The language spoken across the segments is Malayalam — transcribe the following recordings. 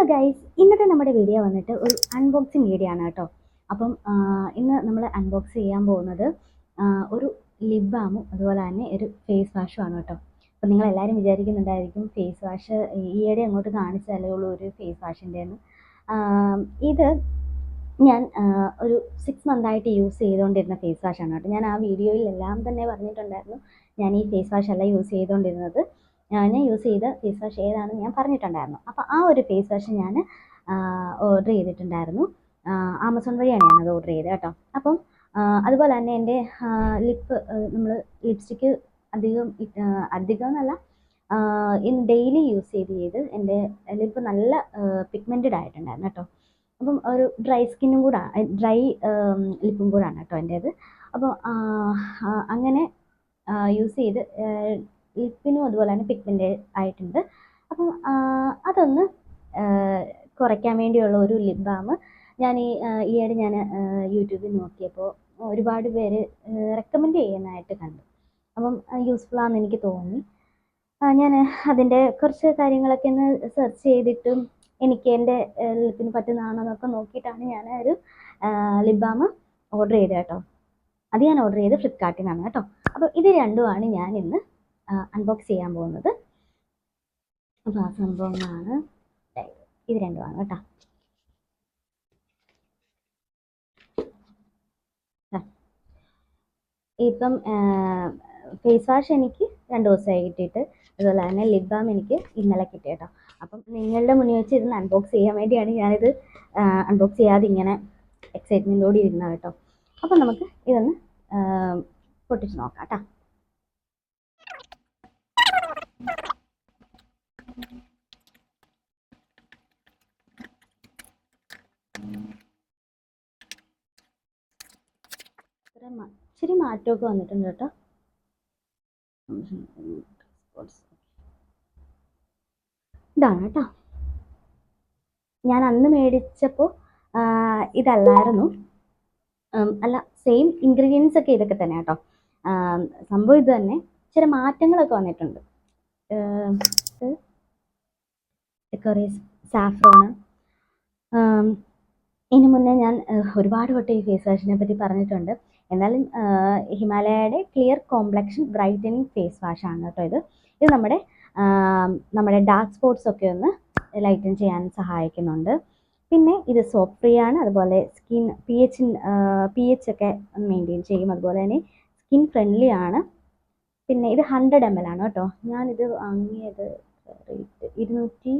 ഹലോ ഗൈസ്, ഇന്നത്തെ നമ്മുടെ വീഡിയോ വന്നിട്ട് ഒരു അൺബോക്സിങ് വീഡിയോ ആണ് കേട്ടോ. അപ്പം ഇന്ന് നമ്മൾ അൺബോക്സ് ചെയ്യാൻ പോകുന്നത് ഒരു ലിപ് ബാമും അതുപോലെ തന്നെ ഒരു ഫേസ് വാഷും ആണ് കേട്ടോ. അപ്പം നിങ്ങളെല്ലാവരും വിചാരിക്കുന്നുണ്ടായിരിക്കും ഫേസ് വാഷ് ഈയിടെ അങ്ങോട്ട് കാണിച്ചാലേ ഉള്ളൂ ഒരു ഫേസ് വാഷിൻ്റെ എന്ന്. ഇത് ഞാൻ ഒരു 6 മന്തായിട്ട് യൂസ് ചെയ്തുകൊണ്ടിരുന്ന ഫേസ് വാഷാണ് കേട്ടോ. ഞാൻ ആ വീഡിയോയിലെല്ലാം തന്നെ പറഞ്ഞിട്ടുണ്ടായിരുന്നു ഞാൻ ഈ ഫേസ് വാഷ് അല്ല യൂസ് ചെയ്തുകൊണ്ടിരുന്നത്. ഞാൻ യൂസ് ചെയ്ത ഫേസ് വാഷ് ഏതാണെന്ന് ഞാൻ പറഞ്ഞിട്ടുണ്ടായിരുന്നു. അപ്പോൾ ആ ഒരു ഫേസ് വാഷ് ഞാൻ ഓർഡർ ചെയ്തിട്ടുണ്ടായിരുന്നു. ആമസോൺ വഴിയാണ് ഞാനത് ഓർഡർ ചെയ്തത് കേട്ടോ. അപ്പം അതുപോലെ തന്നെ എൻ്റെ നമ്മൾ ലിപ്സ്റ്റിക്ക് അധികം എന്നല്ല, ഡെയിലി യൂസ് ചെയ്ത് എൻ്റെ ലിപ്പ് നല്ല പിഗ്മെൻറ്റഡ് ആയിട്ടുണ്ടായിരുന്നു കേട്ടോ. അപ്പം ഒരു ഡ്രൈ ലിപ്പും കൂടാണ് കേട്ടോ എൻ്റേത്. അപ്പോൾ അങ്ങനെ യൂസ് ചെയ്ത് ലിപ്പിനും അതുപോലെ തന്നെ പിഗ്മെൻ്റ് ആയിട്ടുണ്ട്. അപ്പം അതൊന്ന് കുറയ്ക്കാൻ വേണ്ടിയുള്ള ഒരു ലിപ് ബാം ഞാൻ ഈയിടെ ഞാൻ യൂട്യൂബിൽ നോക്കിയപ്പോൾ ഒരുപാട് പേര് റെക്കമെൻഡ് ചെയ്യുന്നതായിട്ട് കണ്ടു. അപ്പം യൂസ്ഫുൾ ആണെന്ന് എനിക്ക് തോന്നി. ഞാൻ അതിൻ്റെ കുറച്ച് കാര്യങ്ങളൊക്കെ ഒന്ന് സെർച്ച് ചെയ്തിട്ടും എനിക്ക് എൻ്റെ ലിപ്പിന് പറ്റുന്നതാണോ എന്നൊക്കെ നോക്കിയിട്ടാണ് ഞാൻ ഒരു ലിപ് ബാം ഓർഡർ ചെയ്തത് കേട്ടോ. അത് ഞാൻ ഓർഡർ ചെയ്ത് ഫ്ലിപ്കാർട്ടിൽ നിന്നാണ് കേട്ടോ. അപ്പോൾ ഇത് രണ്ടുമാണ് ഞാൻ ഇന്ന് അൺബോക്സ് ചെയ്യാൻ പോകുന്നത്. അപ്പോൾ ആ സംഭവങ്ങളാണ് ഇത് രണ്ടുമാണ് കേട്ടോ. ഇപ്പം ഫേസ് വാഷ് എനിക്ക് 2 ദിവസമായി കിട്ടിയിട്ട്, അതുപോലെ തന്നെ ലിപ് ബാം എനിക്ക് ഇന്നലെ കിട്ടി കേട്ടോ. അപ്പം നിങ്ങളുടെ മുന്നിൽ വെച്ച് ഇതൊന്ന് അൺബോക്സ് ചെയ്യാൻ വേണ്ടിയാണ് ഞാനിത് അൺബോക്സ് ചെയ്യാതെ ഇങ്ങനെ എക്സൈറ്റ്മെൻറ്റോടെ ഇരുന്നത് കേട്ടോ. അപ്പം നമുക്ക് ഇതൊന്ന് പൊട്ടിച്ച് നോക്കാം കേട്ടോ. ഇച്ചിരി മാറ്റമൊക്കെ വന്നിട്ടുണ്ട് കേട്ടോ. ഇതാണ് കേട്ടോ. ഞാൻ അന്ന് മേടിച്ചപ്പോൾ ഇതല്ലായിരുന്നു, അല്ല സെയിം ഇൻഗ്രീഡിയൻസ് ഒക്കെ ഇതൊക്കെ തന്നെ കേട്ടോ. സംഭവം ഇത് തന്നെ, ചില മാറ്റങ്ങളൊക്കെ വന്നിട്ടുണ്ട്. കുറേ സാഫ്രോണ്. ഇതിന് മുന്നേ ഞാൻ ഒരുപാട് വട്ടം ഈ ഫേസ് വാഷിനെ പറ്റി പറഞ്ഞിട്ടുണ്ട്. എന്നാലും ഹിമാലയയുടെ ക്ലിയർ കോംപ്ലക്ഷൻ ബ്രൈറ്റനിങ് ഫേസ് വാഷാണ് കേട്ടോ ഇത്. ഇത് നമ്മുടെ ഡാർക്ക് സ്പോട്ട്സ് ഒക്കെ ഒന്ന് ലൈറ്റൻ ചെയ്യാൻ സഹായിക്കുന്നുണ്ട്. പിന്നെ ഇത് സോപ്പ് ഫ്രീ ആണ്. അതുപോലെ സ്കിൻ പി എച്ച് ഒക്കെ മെയിൻറ്റെയിൻ ചെയ്യും. അതുപോലെ തന്നെ സ്കിൻ ഫ്രണ്ട്ലി ആണ്. പിന്നെ ഇത് 100 ml ആണ് കേട്ടോ. ഞാനിത് വാങ്ങിയത് റേറ്റ് 203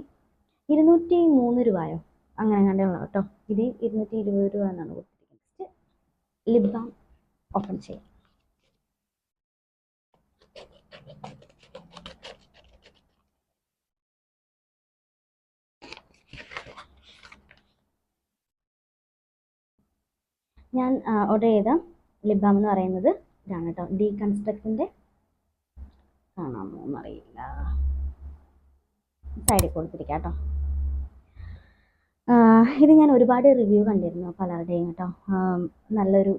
രൂപയോ അങ്ങനെ കണ്ടുള്ള കേട്ടോ. ഇത് 220 രൂപ എന്നാണ് കൊടുത്തിരിക്കുന്നത്. ലിപ് ബാം ഓപ്പൺ ചെയ്യാം. ഞാൻ ഓർഡർ ചെയ്ത ലിപ് ബാം എന്ന് പറയുന്നത് ഇതാണ് കേട്ടോ. ഡീകൺസ്ട്രക്റ്റിൻ്റെ കാണാമോ എന്നറിയില്ല, സൈഡിൽ കൊടുത്തിരിക്കാം കേട്ടോ. ഇത് ഞാൻ ഒരുപാട് റിവ്യൂ കണ്ടിരുന്നു പലരുടെയും കേട്ടോ, നല്ലൊരു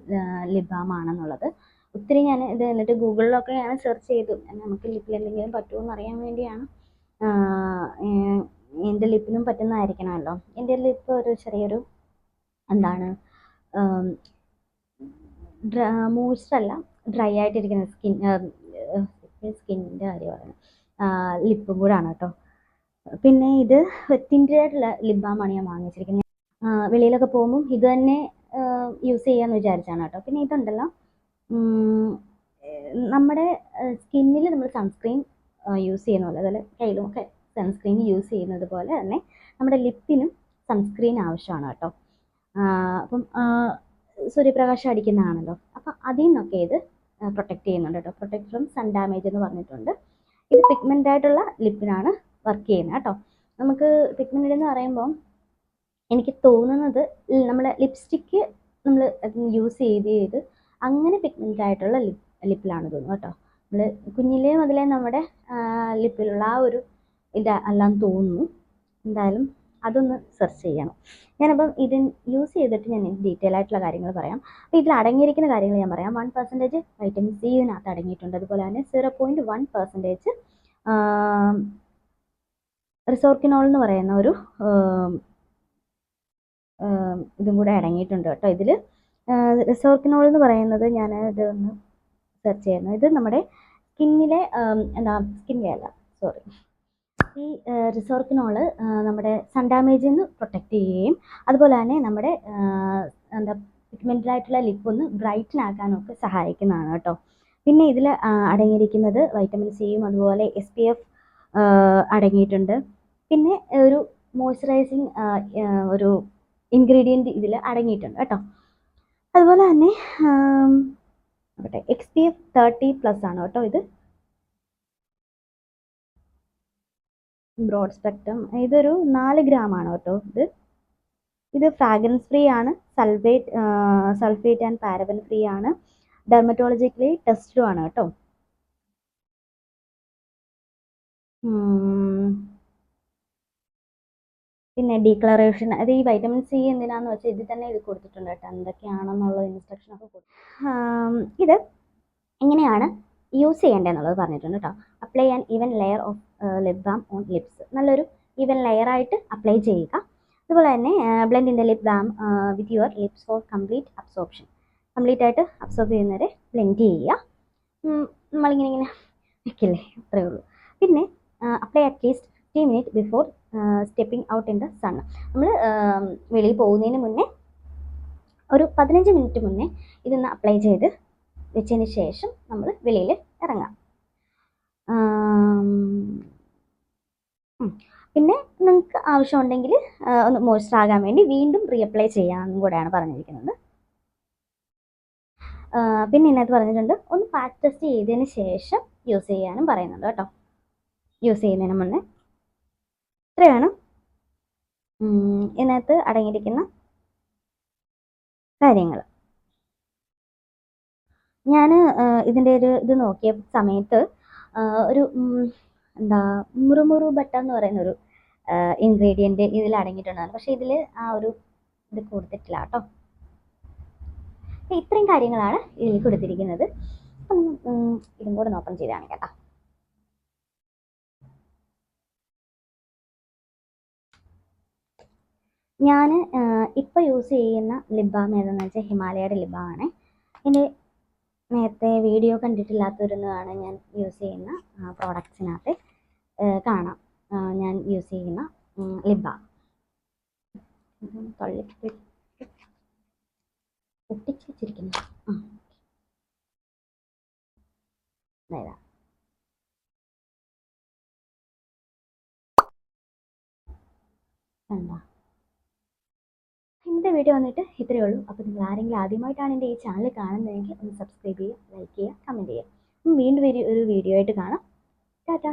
ലിപ് ബാം ആണെന്നുള്ളത്. ഒത്തിരി ഞാൻ ഇത് എന്നിട്ട് ഗൂഗിളിലൊക്കെ ഞാൻ സെർച്ച് ചെയ്തു, നമുക്ക് ലിപ്പിൽ എന്തെങ്കിലും പറ്റുമോ എന്ന് അറിയാൻ വേണ്ടിയാണ്. എൻ്റെ ലിപ്പിനും പറ്റുന്നതായിരിക്കണമല്ലോ. എൻ്റെ ലിപ്പ് ഒരു ചെറിയൊരു എന്താണ് മോയ്സ്ചറല്ല, ഡ്രൈ ആയിട്ടിരിക്കുന്ന സ്കിന്നിൻ്റെ കാര്യം പറയുന്നത്, ലിപ്പും കൂടാണ് കേട്ടോ. പിന്നെ ഇത് തിൻറ്റഡ് ആയിട്ടുള്ള ലിപ് ബാമാണ് ഞാൻ വാങ്ങിച്ചിരിക്കുന്നത്. വെളിയിലൊക്കെ പോകുമ്പം ഇത് തന്നെ യൂസ് ചെയ്യാമെന്ന് വിചാരിച്ചാണ് കേട്ടോ. പിന്നെ ഇതുണ്ടല്ലോ, നമ്മുടെ സ്കിന്നിൽ നമ്മൾ സൺസ്ക്രീൻ യൂസ് ചെയ്യുന്ന പോലെ, അതുപോലെ കയ്യിലും ഒക്കെ സൺസ്ക്രീൻ യൂസ് ചെയ്യുന്നത് പോലെ തന്നെ നമ്മുടെ ലിപ്പിനും സൺസ്ക്രീൻ ആവശ്യമാണ് കേട്ടോ. അപ്പം സൂര്യപ്രകാശം അടിക്കുന്നതാണല്ലോ, അപ്പം അതിൽ നിന്നൊക്കെ ഇത് പ്രൊട്ടക്റ്റ് ചെയ്യുന്നുണ്ട് കേട്ടോ. പ്രൊട്ടക്ട് ഫ്രം സൺ ഡാമേജ് എന്ന് പറഞ്ഞിട്ടുണ്ട്. ഇത് പിഗ്മെൻ്റ് ആയിട്ടുള്ള ലിപ്പിനാണ് വർക്ക് ചെയ്യുന്നത് കേട്ടോ. നമുക്ക് പിഗ്മെൻ്റ് എന്ന് പറയുമ്പോൾ എനിക്ക് തോന്നുന്നത് നമ്മുടെ ലിപ്സ്റ്റിക്ക് നമ്മൾ യൂസ് ചെയ്ത് അങ്ങനെ പിഗ്മെൻ്റ് ആയിട്ടുള്ള ലിപ്പിലാണ് തോന്നുന്നു കേട്ടോ. നമ്മൾ കുഞ്ഞിലേ മുതലേ നമ്മുടെ ലിപ്പിലുള്ള ആ ഒരു അല്ലാന്ന് തോന്നുന്നു. എന്തായാലും അതൊന്ന് സെർച്ച് ചെയ്യണം. ഞാനപ്പം ഇത് യൂസ് ചെയ്തിട്ട് ഞാൻ ഡീറ്റെയിൽ ആയിട്ടുള്ള കാര്യങ്ങൾ പറയാം. അപ്പോൾ ഇതിൽ അടങ്ങിയിരിക്കുന്ന കാര്യങ്ങൾ ഞാൻ പറയാം. 1% വൈറ്റമിൻ സി ഇതിനകത്ത് അടങ്ങിയിട്ടുണ്ട്. അതുപോലെ തന്നെ 0.1% റിസോർക്കിനോൾ എന്ന് പറയുന്ന ഒരു ഇതും കൂടെ അടങ്ങിയിട്ടുണ്ട് കേട്ടോ ഇതിൽ. റിസോർക്കിനോൾ എന്ന് പറയുന്നത് ഞാൻ ഇതൊന്ന് സെർച്ച് ചെയ്യുന്നു. ഇത് നമ്മുടെ സ്കിന്നിലെ സ്കിന്നിലെ അല്ല, സോറി, ഈ റിസോർക്കിനോള് നമ്മുടെ സൺ ഡാമേജിൽ നിന്ന് പ്രൊട്ടക്റ്റ് ചെയ്യുകയും അതുപോലെ തന്നെ നമ്മുടെ പിഗ്മെൻ്റഡ് ആയിട്ടുള്ള ലിപ്പ് ഒന്ന് ബ്രൈറ്റൻ ആക്കാനും ഒക്കെ സഹായിക്കുന്നതാണ് കേട്ടോ. പിന്നെ ഇതിൽ അടങ്ങിയിരിക്കുന്നത് വൈറ്റമിൻ സിയും അതുപോലെ SPF അടങ്ങിയിട്ടുണ്ട്. പിന്നെ ഒരു മോയ്സ്ചറൈസിങ് ഒരു ഇൻഗ്രീഡിയൻറ്റ് ഇതിൽ അടങ്ങിയിട്ടുണ്ട് കേട്ടോ. അതുപോലെ തന്നെ XPF 30+ ആണ് കേട്ടോ ഇത്. ബ്രോഡ് സ്പെക്ട്രം ഇതൊരു 4 ഗ്രാമാണ് കേട്ടോ ഇത് ഫ്രാഗ്രൻസ് ഫ്രീ ആണ്, സൾഫേറ്റ് ആൻഡ് പാരബൻ ഫ്രീ ആണ്, ഡെർമറ്റോളജിക്കലി ടെസ്റ്റഡും ആണ് കേട്ടോ. പിന്നെ ഡീക്ലറേഷൻ, അത് ഈ വൈറ്റമിൻ സി എന്തിനാന്ന് വെച്ചാൽ ഇതിൽ തന്നെ ഇത് കൊടുത്തിട്ടുണ്ട് കേട്ടോ, എന്തൊക്കെയാണെന്നുള്ള ഇൻസ്ട്രക്ഷനൊക്കെ കൊടുത്തു. ഇത് എങ്ങനെയാണ് യൂസ് ചെയ്യേണ്ടതെന്നുള്ളത് പറഞ്ഞിട്ടുണ്ട് കേട്ടോ. Apply an even layer of lip balm on lips, നല്ലൊരു ഈവൻ ലെയറായിട്ട് അപ്ലൈ ചെയ്യുക. അതുപോലെ തന്നെ blend in the lip balm with your lips for complete absorption, complete ആയിട്ട് അബ്സോർബ് ചെയ്യുന്നവരെ ബ്ലെൻഡ് ചെയ്യുക. നമ്മളിങ്ങനെ വെക്കില്ലേ, അത്രയേ ഉള്ളൂ. പിന്നെ apply at least 15 minute before stepping out in the sun. നമ്മൾ വെളിയിൽ പോകുന്നതിന് മുന്നേ ഒരു 15 മിനിറ്റ് മുന്നേ ഇതൊന്ന് അപ്ലൈ ചെയ്ത് വെച്ചതിന് ശേഷം നമ്മൾ വെളിയിൽ ഇറങ്ങാം. പിന്നെ നിങ്ങൾക്ക് ആവശ്യമുണ്ടെങ്കിൽ ഒന്ന് മോയ്സ്ചർ ആകാൻ വേണ്ടി വീണ്ടും റീഅപ്ലൈ ചെയ്യാമെന്നും കൂടെയാണ് പറഞ്ഞിരിക്കുന്നത്. പിന്നെ ഇതിനകത്ത് പറഞ്ഞിട്ടുണ്ട് ഒന്ന് പാച്ച് ടെസ്റ്റ് ചെയ്തതിന് ശേഷം യൂസ് ചെയ്യാനും പറയുന്നുണ്ട് കേട്ടോ, യൂസ് ചെയ്യുന്നതിന് മുന്നേ. ഇത്രയാണ് ഇതിനകത്ത് അടങ്ങിയിരിക്കുന്ന കാര്യങ്ങൾ. ഞാൻ ഇതിൻ്റെ ഒരു ഇത് നോക്കിയ സമയത്ത് ഒരു മുറുമുറു ബട്ട എന്ന് പറയുന്നൊരു ഇൻഗ്രീഡിയൻറ്റ് ഇതിൽ അടങ്ങിയിട്ടുണ്ടായിരുന്നു. പക്ഷേ ഇതിൽ ആ ഒരു ഇത് കൊടുത്തിട്ടില്ല കേട്ടോ. ഇത്രയും കാര്യങ്ങളാണ് ഇതിൽ കൊടുത്തിരിക്കുന്നത്. ഇതും കൂടെ ഓപ്പൺ ചെയ്താണ് കേട്ടോ. ഞാൻ ഇപ്പോൾ യൂസ് ചെയ്യുന്ന ലിപ് ബാം ഏതെന്ന് വെച്ചാൽ ഹിമാലയയുടെ ലിപ് ബാം ആണ്. എൻ്റെ നേരത്തെ വീഡിയോ കണ്ടിട്ടില്ലാത്തവരൊന്നുമാണ് ഞാൻ യൂസ് ചെയ്യുന്ന പ്രോഡക്ട്സിനകത്ത് കാണാം ഞാൻ യൂസ് ചെയ്യുന്ന ലിപ് ബാം. ഒട്ടിച്ച് വെച്ചിരിക്കുന്നു. കണ്ടോ, ഇന്നത്തെ വീഡിയോ വന്നിട്ട് ഇത്രയേ ഉള്ളൂ. അപ്പോൾ നിങ്ങൾ ആരെങ്കിലും ആദ്യമായിട്ടാണ് എൻ്റെ ഈ ചാനൽ കാണുന്നതെങ്കിൽ ഒന്ന് സബ്സ്ക്രൈബ് ചെയ്യുക, ലൈക്ക് ചെയ്യുക, കമൻറ്റ് ചെയ്യുക. വീണ്ടും ഒരു വീഡിയോ ആയിട്ട് കാണാം. ടാറ്റാ.